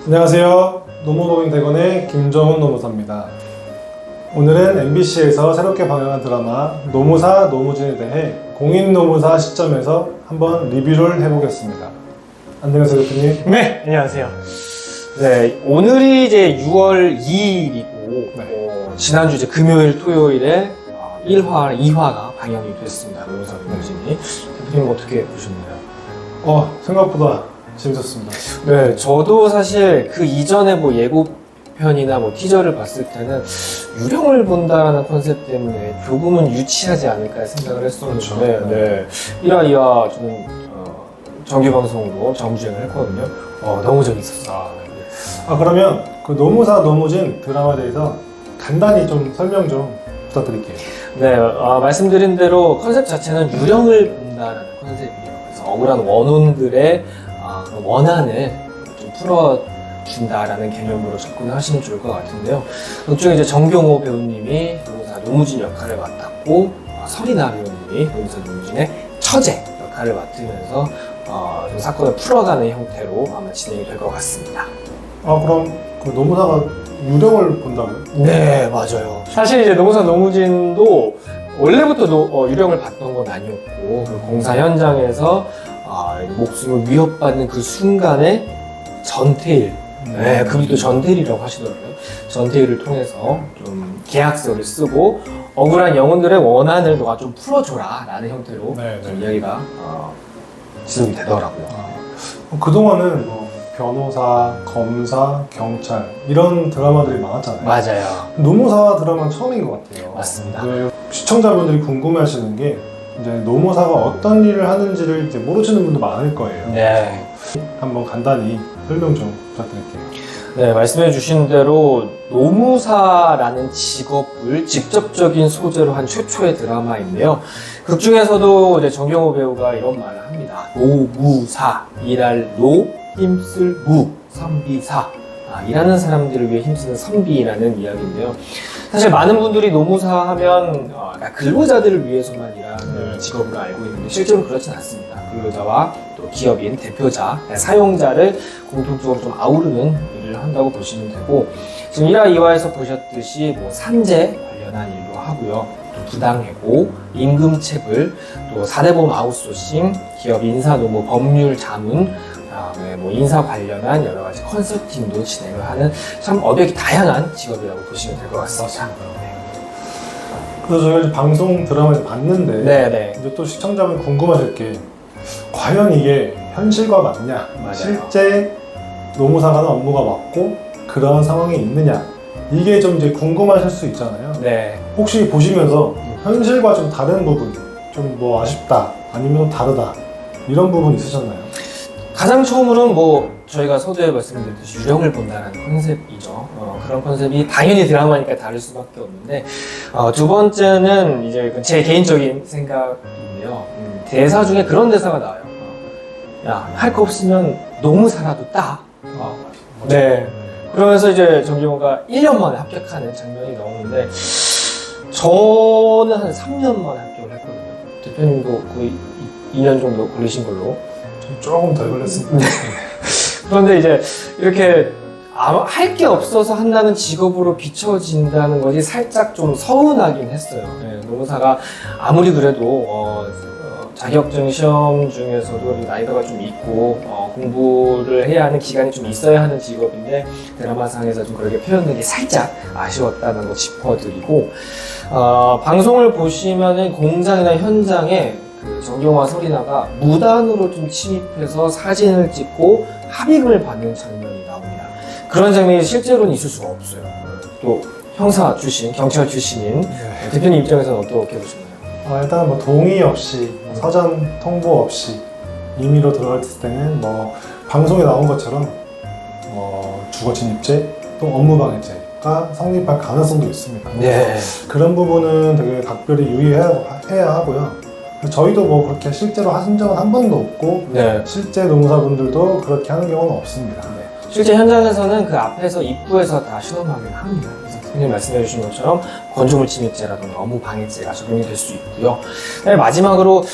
안녕하세요. 노무노인대건의 김정훈 노무사입니다. 오늘은 MBC에서 새롭게 방영한 드라마 노무사 노무진에 대해 공인노무사 시점에서 한번 리뷰를 해보겠습니다. 안녕하세요, 대표님. 네, 안녕하세요. 네, 오늘이 이제 6월 2일이고, 지난주 이제 금요일, 토요일에 1화, 2화가 방영이 됐습니다. 노무사 노무진이. 대표님 어떻게 보셨나요? 생각보다 재밌었습니다. 네, 저도 사실 그 이전에 뭐 예고편이나 뭐 티저를 봤을 때는 유령을 본다라는 컨셉 때문에 조금은 유치하지 않을까 생각을 했었는데, 그렇죠. 네. 1화, 2화 저는 정규방송으로 정주행을 했거든요. 너무 재밌었어요. 그러면 그 노무사 노무진 드라마에 대해서 간단히 좀 설명 좀 부탁드릴게요. 네, 말씀드린 대로 컨셉 자체는 유령을 본다라는 컨셉이에요. 그래서 억울한 원혼들의 그런 원한을 좀 풀어준다라는 개념으로 접근을 하시면 좋을 것 같은데요. 그중에 이제 정경호 배우님이 노무사 노무진 역할을 맡았고, 설이나 배우님이 노무사 노무진의 처제 역할을 맡으면서 좀 사건을 풀어가는 형태로 아마 진행이 될 것 같습니다. 그럼 그 노무사가 유령을 본다고요? 네, 맞아요. 사실 이제 노무사 노무진도 원래부터 유령을 봤던 건 아니었고, 그 공사 현장에서 목숨을 위협받는 그 순간에 전태일, 네, 그분도 전태일이라고 하시더라고요. 전태일을 통해서 좀 계약서를 쓰고 억울한 영혼들의 원한을 너가 좀 풀어줘라 라는 형태로 좀 이야기가 지속이 되더라고요. 그동안은 뭐 변호사, 검사, 경찰 이런 드라마들이 많았잖아요. 맞아요. 노무사 드라마는 처음인 것 같아요. 맞습니다. 시청자분들이 궁금해하시는 게 이제 노무사가 어떤 일을 하는지를 이제 모르시는 분도 많을 거예요. 네. 한번 간단히 설명 좀 부탁드릴게요. 네, 말씀해 주신 대로 노무사라는 직업을 직접적인 소재로 한 최초의 드라마인데요. 극 중에서도 이제 정경호 배우가 이런 말을 합니다. 노무사, 일할 노, 힘쓸 무, 선비사. 일하는 사람들을 위해 힘쓰는 선비라는 이야기인데요. 사실 많은 분들이 노무사 하면 근로자들을 위해서만 일하는 직업으로 알고 있는데 실제로 그렇진 않습니다. 근로자와 또 기업인, 대표자, 사용자를 공통적으로 좀 아우르는 일을 한다고 보시면 되고, 지금 1화, 2화에서 보셨듯이 뭐 산재 관련한 일도 하고요. 또 부당해고, 임금체불, 또 4대 보험 아웃소싱, 기업 인사노무, 법률 자문, 그다음에 뭐 인사 관련한 여러 가지 컨설팅도 진행을 하는 참 어렵게 다양한 직업이라고 보시면 될 것 같습니다. 그래서 저희가 이제 방송 드라마를 봤는데 네네. 이제 또 시청자분 궁금하실 게 과연 이게 현실과 맞냐? 맞아요. 실제 노무사가 하는 업무가 맞고 그러한 상황이 있느냐? 이게 좀 이제 궁금하실 수 있잖아요. 네. 혹시 보시면서 현실과 좀 다른 부분, 좀 뭐 아쉽다, 아니면 다르다 이런 부분 있으셨나요? 가장 처음으로는 뭐 저희가 서두에 말씀드렸듯이 유령을 본다는 컨셉이죠. 그런 컨셉이 당연히 드라마니까 다를 수밖에 없는데, 두 번째는 이제 제 개인적인 생각인데요. 대사 중에 그런 대사가 나와요. 야, 할 거 없으면 노무사라도 따. 네. 그러면서 이제 정경호가 1년 만에 합격하는 장면이 나오는데, 저는 한 3년 만에 합격을 했거든요. 대표님도 거의 2년 정도 걸리신 걸로. 조금 덜 걸렸습니다. 그런데 이제 이렇게 할 게 없어서 한다는 직업으로 비춰진다는 것이 살짝 좀 서운하긴 했어요. 네, 노무사가 아무리 그래도 자격증 시험 중에서도 나이가 좀 있고 공부를 해야 하는 기간이 좀 있어야 하는 직업인데 드라마상에서 좀 그렇게 표현된 게 살짝 아쉬웠다는 거 짚어드리고, 방송을 보시면은 공장이나 현장에 그 정경화 설이나가 무단으로 좀 침입해서 사진을 찍고 합의금을 받는 장면이 나옵니다. 그런 장면이 실제로는 있을 수가 없어요. 또 형사 출신, 경찰 출신인 대표님 입장에서는 어떻게 보시나요? 일단 뭐 동의 없이, 사전 통보 없이 임의로 들어갔을 때는 뭐 방송에 나온 것처럼 주거 침입죄 또 업무방해죄가 성립할 가능성도 있습니다. 네. 그런 부분은 되게 각별히 유의해야 하고요. 저희도 뭐 그렇게 실제로 하신 적은 한 번도 없고, 네. 실제 노무사분들도 그렇게 하는 경우는 없습니다. 실제 현장에서는 그 앞에서 입구에서 다 신원 확인을 합니다. 그래서 대표님 말씀해 주신 것처럼 건조물 침입죄라든가 업무 방해죄가 적용이 될 수 있고요. 네, 마지막으로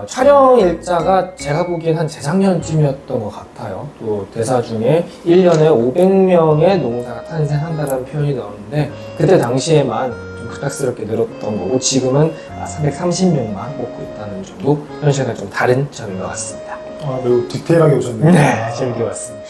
촬영 일자가 제가 보기엔 한 재작년쯤이었던 것 같아요. 또 대사 중에 1년에 500명의 노무사가 탄생한다는 표현이 나오는데 그때 당시에만 좀 급작스럽게 늘었던 거고 지금은 330명만 뽑고 있다는 점도 현실과 좀 다른 점인 것 같습니다. 매우 디테일하게 오셨네요. 네, 재밌게 봤습니다.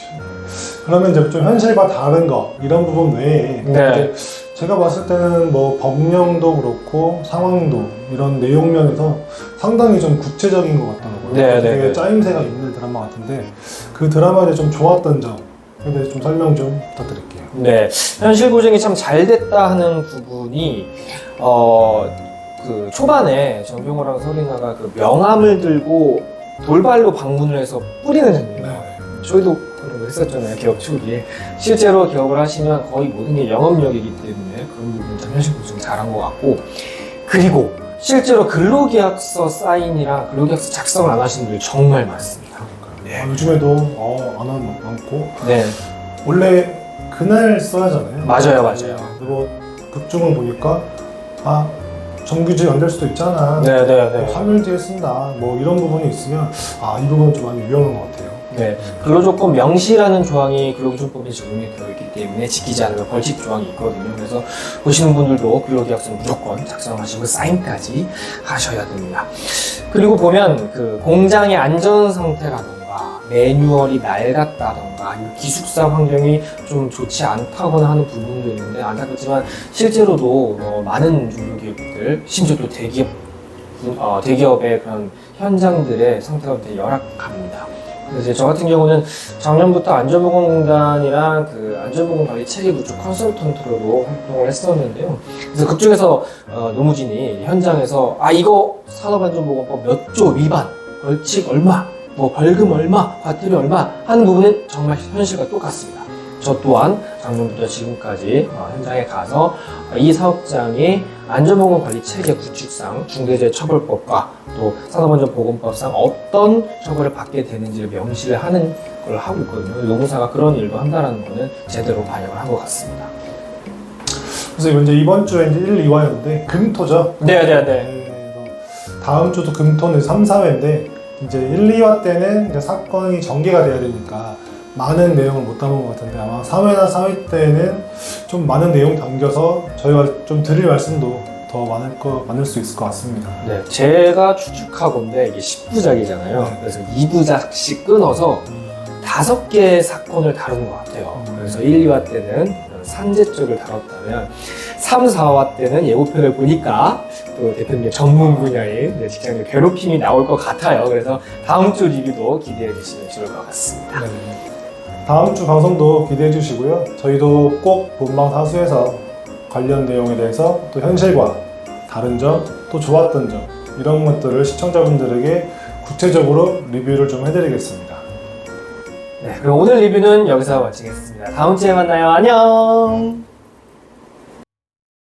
그러면 이제 좀 현실과 다른 거 이런 부분 외에 네. 이제 제가 봤을 때는 뭐 법령도 그렇고 상황도 이런 내용면에서 상당히 좀 구체적인 것 같더라고요. 네, 되게 네, 네. 짜임새가 있는 드라마 같은데 그 드라마에 좀 좋았던 점에 대해서 좀 설명 좀 부탁드릴게요. 네, 현실 고증이 참 잘 됐다 하는 부분이 그 초반에 정병호랑 서리나가 그 명함을 들고 돌발로 방문을 해서 뿌리는 장면이 나와요. 저희도 그런 거 했었잖아요, 기업 초기에. 실제로 기업을 하시면 거의 모든 게 영업력이기 때문에 그런 부분 참 현실 고증 잘한 것 같고, 그리고 실제로 근로계약서 사인이랑 근로계약서 작성을 안 하시는 분들 정말 많습니다. 네. 요즘에도 안 하는 거 많고 네, 원래 그날 써야잖아요. 맞아요. 그리고 극중을 보니까 정규직 안 될 수도 있잖아. 네. 3일 뒤에 쓴다. 뭐 이런 부분이 있으면 이 부분은 좀 많이 위험한 것 같아요. 네, 근로조건 명시라는 조항이 근로기준법에 적용이 되어 있기 때문에 지키지 않으면 벌칙 조항이 있거든요. 그래서 보시는 분들도 근로계약서 무조건 작성하시고 사인까지 하셔야 됩니다. 그리고 보면 그 공장의 안전 상태라던가 매뉴얼이 낡았다던가 아니면 기숙사 환경이 좀 좋지 않다거나 하는 부분도 있는데 안타깝지만 실제로도 많은 중소기업들 심지어 또 대기업의 그런 현장들의 상태가 되게 열악합니다. 그래서 저 같은 경우는 작년부터 안전보건공단이랑 그 안전보건관리 체계 구축 컨설턴트로도 활동을 했었는데요. 그래서 그중에서 노무진이 현장에서 이거 산업안전보건법 몇 조 위반, 벌칙 얼마, 뭐 벌금 얼마, 과태료 얼마 하는 부분은 정말 현실과 똑같습니다. 저 또한 작년부터 지금까지 현장에 가서 이 사업장이 안전보건관리 체계 구축상 중대재해처벌법과 또 산업안전보건법상 어떤 처벌을 받게 되는지를 명시를 하는 걸 하고 있거든요. 노무사가 그런 일도 한다는 거는 제대로 반영을 한 것 같습니다. 그래서 이제 이번 주에 이제 1, 2화였는데 금토죠. 네. 그래서 다음 주도 금토는 3, 4회인데 이제 1, 2화 때는 이제 사건이 전개가 돼야 되니까 많은 내용을 못 담은 것 같은데 아마 3회나 4회 때는 좀 많은 내용 담겨서 저희가 좀 드릴 말씀도 더 많을 수 있을 것 같습니다. 네, 제가 추측하건데 이게 10부작이잖아요. 그래서 2부작씩 끊어서 5개의 사건을 다룬 것 같아요. 그래서 1, 2화 때는 산재 쪽을 다뤘다면 3, 4화 때는 예고편을 보니까 또 대표님의 전문 분야인 직장인 괴롭힘이 나올 것 같아요. 그래서 다음 주 리뷰도 기대해 주시면 좋을 것 같습니다. 네. 다음 주 방송도 기대해 주시고요. 저희도 꼭 본방사수에서 관련 내용에 대해서 또 현실과 다른 점, 또 좋았던 점 이런 것들을 시청자분들에게 구체적으로 리뷰를 좀 해드리겠습니다. 네, 그럼 오늘 리뷰는 여기서 마치겠습니다. 다음 주에 만나요. 안녕!